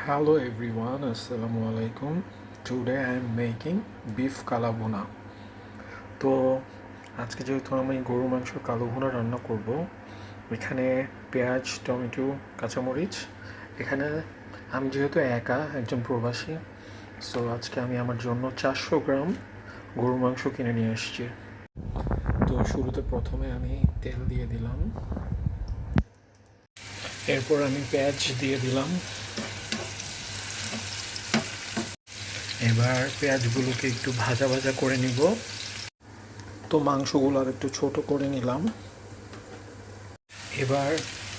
Hello everyone, Assalamu alaikum. Today I am making beef kalabuna. তো আজকে যেহেতু আমি গরু মাংস কালো ভুনা রান্না করব, এখানে পেঁয়াজ, টমেটো, কাঁচামরিচ, এখানে আমি যেহেতু একা একজন প্রবাসী, সো আজকে আমি আমার জন্য 400 গ্রাম গরু মাংস কিনে নিয়ে এসেছি। তো শুরুতে প্রথমে আমি তেল দিয়ে দিলাম, এরপর আমি পেঁয়াজ দিয়ে দিলাম। এবার পেঁয়াজগুলোকে একটু ভাজা ভাজা করে নিব। তো মাংসগুলো আর একটু ছোট করে নিলাম। এবার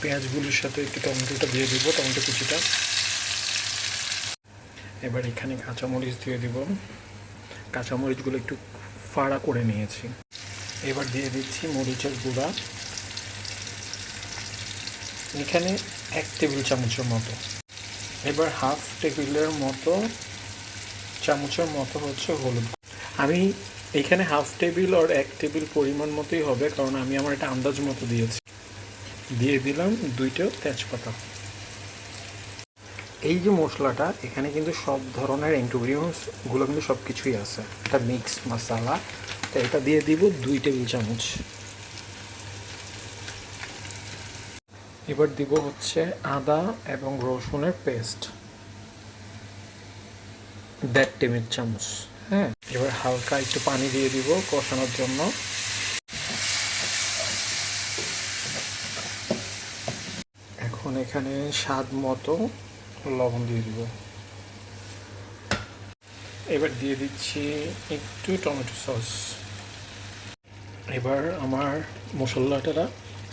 পেঁয়াজগুলোর সাথে একটু টমেটোটা দিয়ে দিব, টমেটো কুচিটা। এবার এখানে কাঁচামরিচ দিয়ে দিব, কাঁচামরিচগুলো একটু ফাড়া করে নিয়েছি। এবার দিয়ে দিচ্ছি মরিচের গুঁড়া, এখানে 1 টেবিল চামচের মতো। এবার হাফ টেবিলের মতো চামচের মতো হচ্ছে হলুদ। আমি এখানে হাফ টেবিল আর 1 টেবিল পরিমাণ মতোই হবে, কারণ আমি আমার একটা আন্দাজ মতো দিয়েছি। দিয়ে দিলাম 2টা তেজপাতা। এই যে মশলাটা, এখানে কিন্তু সব ধরনের ইনগ্রিডিয়েন্টসগুলো কিন্তু সব কিছুই আছে, এটা মিক্স মশলা। তো এটা দিয়ে দিব 2 টেবিল চামচ। এবার দিব হচ্ছে আদা এবং রসুনের পেস্ট 1.5 টেবিল চামচ। হ্যাঁ, এবার হালকা একটু পানি দিয়ে দিব কষানোর জন্য। এখন এখানে স্বাদ মতো লবণ দিয়ে দিব। এবার দিয়ে দিচ্ছি একটু টমেটো সস। এবার আমার মশলাটা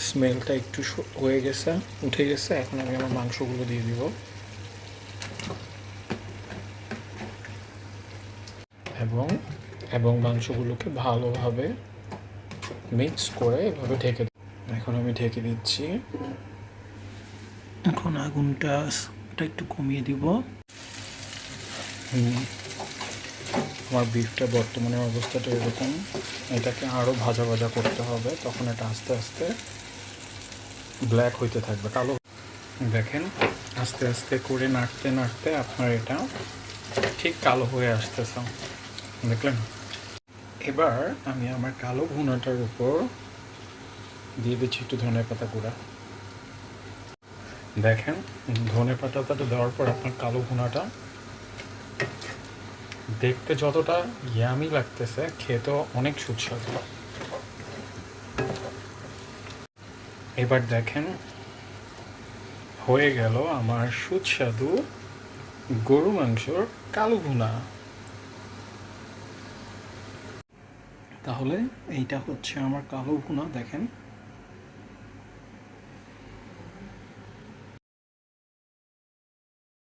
স্মেলটা একটু হয়ে গেছে, উঠে গেছে। এখন আমি আমার মাংসগুলো দিয়ে দিব এবং এবং মাংসগুলোকে ভালোভাবে মিক্স করে এভাবে ঢেকে দিই। এখন আমি ঢেকে দিচ্ছি। এখন আগুনটা একটু কমিয়ে দিব। আমার বিফটা বর্তমানে অবস্থাটা এরকম, এটাকে আরও ভাজা ভাজা করতে হবে, তখন এটা আস্তে আস্তে ব্ল্যাক হইতে থাকবে, কালো। দেখেন আস্তে আস্তে করে নাড়তে নাড়তে আপনার এটা ঠিক কালো হয়ে আসতেছে, দেখলেন? এবার আমি আমার কালো ভুনাটার উপর দিয়ে দিচ্ছি একটু ধনেপাতা গুঁড়া। দেখেন ধনেপাতাটা দেওয়ার পর আপনার কালো ভুনাটা দেখতে যতটা ইয়ামি লাগতেছে, খেতেও অনেক সুস্বাদু। এবার দেখেন হয়ে গেল আমার সুস্বাদু গরু মাংসর কালো ভুনা। তাহলে এইটা হচ্ছে আমার কালো ভুনা, দেখেন।